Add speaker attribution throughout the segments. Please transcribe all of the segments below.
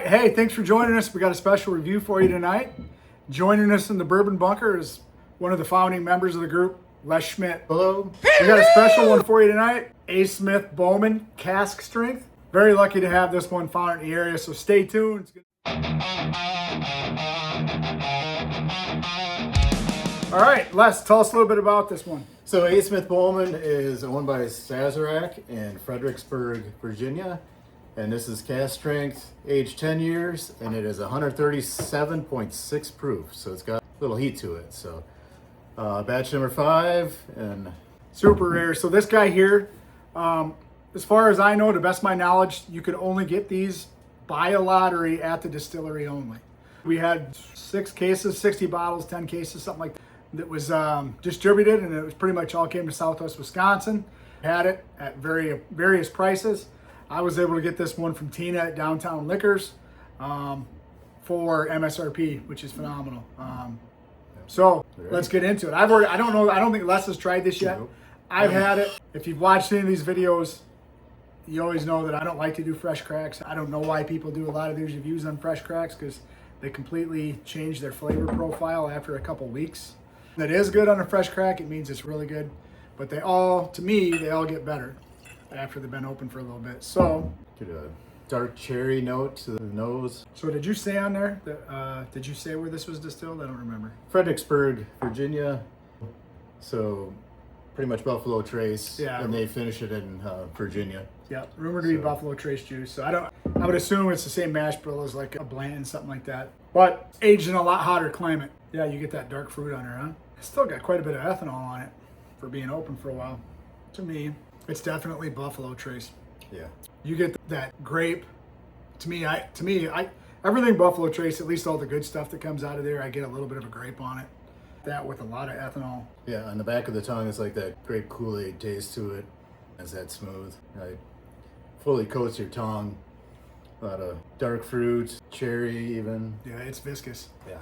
Speaker 1: right, hey, thanks for joining us. We got a special review for you tonight. Joining us in the Bourbon Bunker is one of the founding members of the group, Les Schmidt.
Speaker 2: Hello.
Speaker 1: We got a special one for you tonight, a Smith Bowman cask strength. Very lucky to have this one found in the area, so stay tuned. All right, Les, tell us a little bit about this one.
Speaker 2: So A. Smith Bowman is owned by Sazerac in Fredericksburg, Virginia. And this is cask strength, aged 10 years, and it is 137.6 proof. So it's got a little heat to it. So batch number 5 and
Speaker 1: super rare. So this guy here, as far as I know, to best of my knowledge, you could only get these by a lottery at the distillery only. We had 6 cases, 60 bottles, 10 cases, something like that was distributed, and it was pretty much all came to Southwest Wisconsin. Had it at various prices. I was able to get this one from Tina at Downtown Liquors for MSRP, which is phenomenal. So let's get into it. I don't think Les has tried this yet.
Speaker 2: Nope.
Speaker 1: I've had it. If you've watched any of these videos, you always know that I don't like to do fresh cracks. I don't know why people do a lot of these reviews on fresh cracks, because they completely change their flavor profile after a couple weeks. That is good on a fresh crack. It means it's really good. But to me, they all get better after they've been open for a little bit. So,
Speaker 2: get a dark cherry note to the nose.
Speaker 1: So did you say on there that, did you say where this was distilled? I don't remember.
Speaker 2: Fredericksburg, Virginia. So pretty much Buffalo Trace.
Speaker 1: Yeah.
Speaker 2: And they finish it in Virginia.
Speaker 1: Yeah, rumored to be Buffalo Trace juice. So I would assume it's the same mash bill as like a Blanton, something like that. But aged in a lot hotter climate. Yeah, you get that dark fruit on there, huh? It's still got quite a bit of ethanol on it for being open for a while. To me, it's definitely Buffalo Trace.
Speaker 2: Yeah.
Speaker 1: You get that grape. To me, everything Buffalo Trace, at least all the good stuff that comes out of there, I get a little bit of a grape on it. That with a lot of ethanol.
Speaker 2: Yeah, on the back of the tongue is like that grape Kool-Aid taste to it. It's that smooth. It fully coats your tongue. A lot of dark fruit, cherry even.
Speaker 1: Yeah, it's viscous.
Speaker 2: Yeah.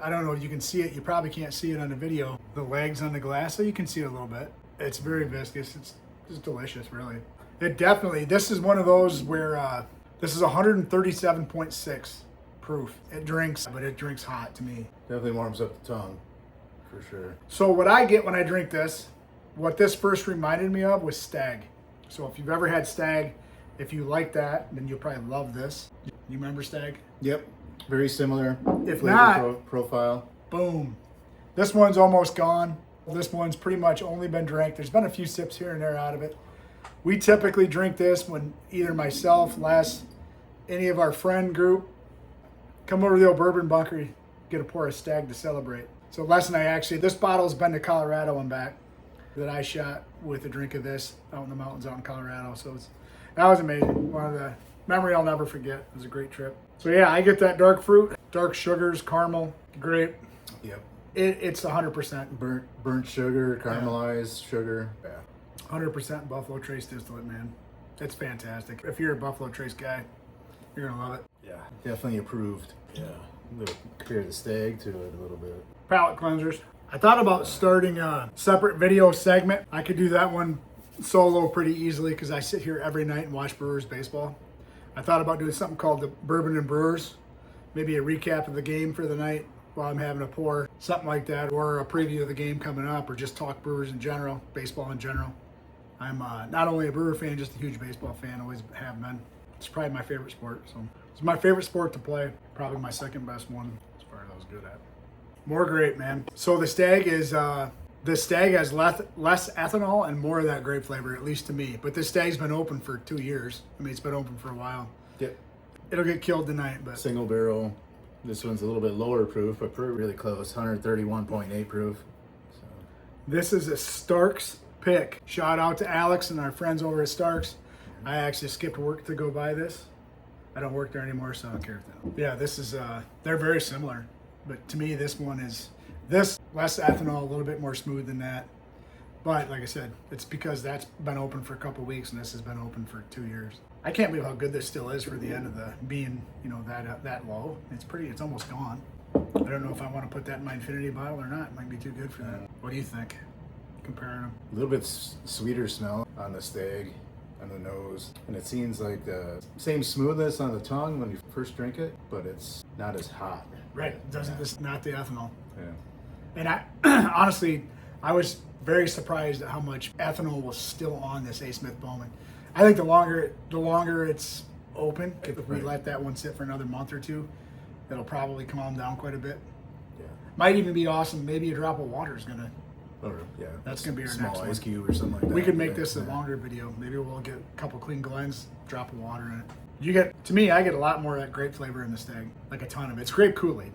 Speaker 1: I don't know if you can see it. You probably can't see it on the video. The legs on the glass, so you can see it a little bit. It's very viscous. It's delicious, really. This is one of those where this is 137.6 proof. It drinks, but it drinks hot to me.
Speaker 2: Definitely warms up the tongue, for sure.
Speaker 1: So what I get when I drink this, what this first reminded me of was Stag. So if you've ever had Stag, if you like that, then you'll probably love this. You remember Stag?
Speaker 2: Yep. Very similar.
Speaker 1: If
Speaker 2: flavor
Speaker 1: not,
Speaker 2: profile.
Speaker 1: Boom. This one's almost gone. This one's pretty much only been drank. There's been a few sips here and there out of it. We typically drink this when either myself, Les, any of our friend group come over to the old Bourbon Bunker, get a pour of Stag to celebrate. So Les and I this bottle's been to Colorado and back, that I shot with a drink of this out in the mountains out in Colorado. So that was amazing. One of the memory I'll never forget. It was a great trip. So yeah, I get that dark fruit, dark sugars, caramel, grape.
Speaker 2: Yep.
Speaker 1: It's 100%
Speaker 2: burnt sugar, caramelized sugar. Yeah.
Speaker 1: 100% Buffalo Trace distillate, man. It's fantastic. If you're a Buffalo Trace guy, you're gonna love it.
Speaker 2: Yeah, definitely approved. Yeah, compare the Stag to it a little bit.
Speaker 1: Palate cleansers. I thought about starting a separate video segment. I could do that one solo pretty easily because I sit here every night and watch Brewers baseball. I thought about doing something called the Bourbon and Brewers, maybe a recap of the game for the night while I'm having a pour, something like that, or a preview of the game coming up, or just talk Brewers in general, baseball in general. I'm not only a Brewer fan, just a huge baseball fan, always have been. It's probably my favorite sport. So it's my favorite sport to play, probably my second best one as far as I was good at. More grape, man. So the Stag has less ethanol and more of that grape flavor, at least to me. But this Stag's been open for 2 years. I mean, it's been open for a while.
Speaker 2: Yep.
Speaker 1: It'll get killed tonight, but
Speaker 2: single barrel. This one's a little bit lower proof, but really close, 131.8 proof. So.
Speaker 1: This is a Starks pick. Shout out to Alex and our friends over at Starks. I actually skipped work to go buy this. I don't work there anymore, so I don't care if they don't. Yeah, this is, they're very similar. But to me, this one is, less ethanol, a little bit more smooth than that. But like I said, it's because that's been open for a couple weeks and this has been open for 2 years. I can't believe how good this still is for the end of the being, that low. It's almost gone. I don't know if I want to put that in my infinity bottle or not. It might be too good for that. What do you think? Comparing them.
Speaker 2: A little bit sweeter smell on the Stag. on the nose, and it seems like the same smoothness on the tongue when you first drink it, but it's not as hot.
Speaker 1: Right. Doesn't this not the ethanol?
Speaker 2: Yeah.
Speaker 1: And I honestly, I was very surprised at how much ethanol was still on this Smith Bowman. I think the longer it's open, if we let that one sit for another month or two, it'll probably calm down quite a bit.
Speaker 2: Yeah.
Speaker 1: Might even be awesome. Maybe a drop of water is gonna.
Speaker 2: Or, yeah.
Speaker 1: That's gonna be our
Speaker 2: small
Speaker 1: next
Speaker 2: ice
Speaker 1: one.
Speaker 2: cube or something like that.
Speaker 1: We could make
Speaker 2: Yeah.
Speaker 1: this a longer video. Maybe we'll get a couple clean Glens, drop of water in it. To me, I get a lot more of that grape flavor in the Stag, like a ton of it. It's grape Kool-Aid.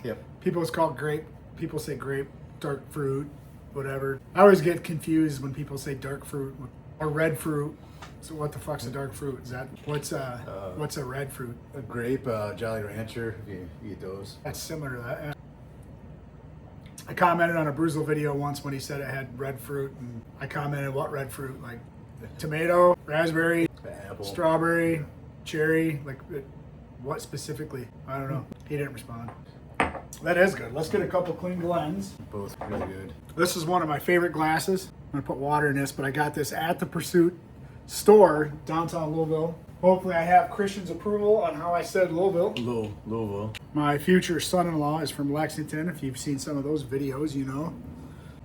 Speaker 2: Yep.
Speaker 1: People it's called grape. People say grape, dark fruit, whatever. I always get confused when people say dark fruit or red fruit. So what the fuck's a dark fruit? Is that what's a red fruit?
Speaker 2: A grape, Jolly Rancher, if you eat those.
Speaker 1: That's similar to that. Yeah. I commented on a Bruzel video once when he said it had red fruit, and I commented what red fruit, like tomato, raspberry,
Speaker 2: Apple.
Speaker 1: strawberry, cherry, like what specifically? I don't know. He didn't respond. That is good. Let's get a couple clean Glens.
Speaker 2: Both really good.
Speaker 1: This is one of my favorite glasses. I'm gonna put water in this, but I got this at the Pursuit store downtown Louisville. Hopefully I have Christian's approval on how I said Louisville.
Speaker 2: Louisville.
Speaker 1: My future son-in-law is from Lexington. If you've seen some of those videos, you know.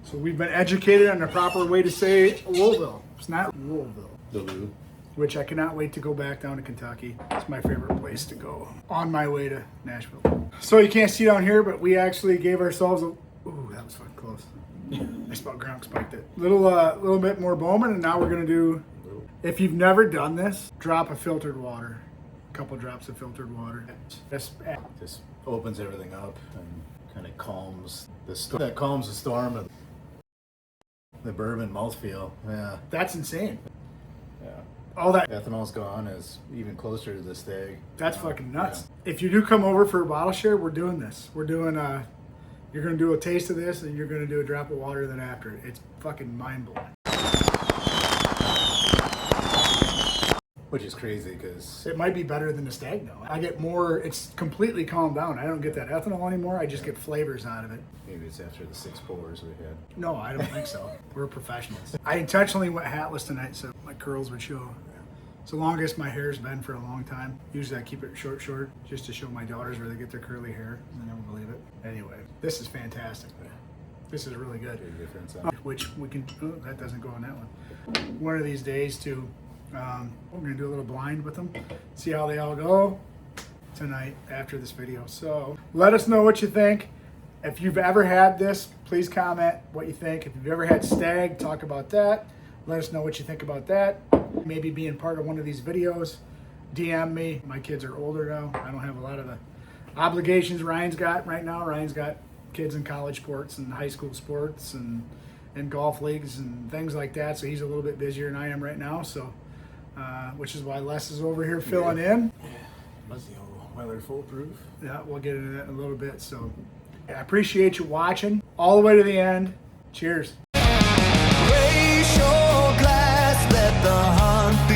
Speaker 1: So we've been educated on the proper way to say Louisville. It's not Louisville.
Speaker 2: Lou.
Speaker 1: Which I cannot wait to go back down to Kentucky. It's my favorite place to go on my way to Nashville. So you can't see down here, but we actually gave ourselves a, ooh, that was fucking close. I spelled Gronk spiked it. Little bit more Bowman, and now we're gonna do, if you've never done this, drop of filtered water. A couple drops of filtered water.
Speaker 2: Just opens everything up and kind of calms the storm of the bourbon mouthfeel. Yeah.
Speaker 1: That's insane.
Speaker 2: Yeah.
Speaker 1: All that,
Speaker 2: Ethanol's gone is even closer to the Stag.
Speaker 1: that's fucking nuts. If you do come over for a bottle share, we're doing this. We're doing you're gonna do a taste of this, and you're gonna do a drop of water then after. It's fucking mind blowing.
Speaker 2: Which is crazy because
Speaker 1: It might be better than the Stag though. I get more, it's completely calmed down. I don't get that ethanol anymore. I just get flavors out of it.
Speaker 2: maybe it's after the 6 pours we had.
Speaker 1: No, I don't think so. We're professionals. I intentionally went hatless tonight so my curls would show. It's the longest my hair's been for a long time. Usually I keep it short, just to show my daughters where they get their curly hair, and they never believe it. Anyway, this is fantastic. This is really good.
Speaker 2: Big difference.
Speaker 1: Which we can, oh, that doesn't go on that one. One of these days too, we're gonna do a little blind with them, see how they all go tonight after this video. So let us know what you think. If you've ever had this, please comment what you think. If you've ever had Stag, talk about that. Let us know what you think about that. Maybe being part of one of these videos. DM me. My kids are older now. I don't have a lot of the obligations Ryan's got right now. Ryan's got kids in college sports and high school sports and golf leagues and things like that. So he's a little bit busier than I am right now. So, which is why Les is over here filling in.
Speaker 2: Must be a weather foolproof.
Speaker 1: Yeah, we'll get into that in a little bit. So I appreciate you watching all the way to the end. Cheers.
Speaker 3: Raise your glass, let the hunt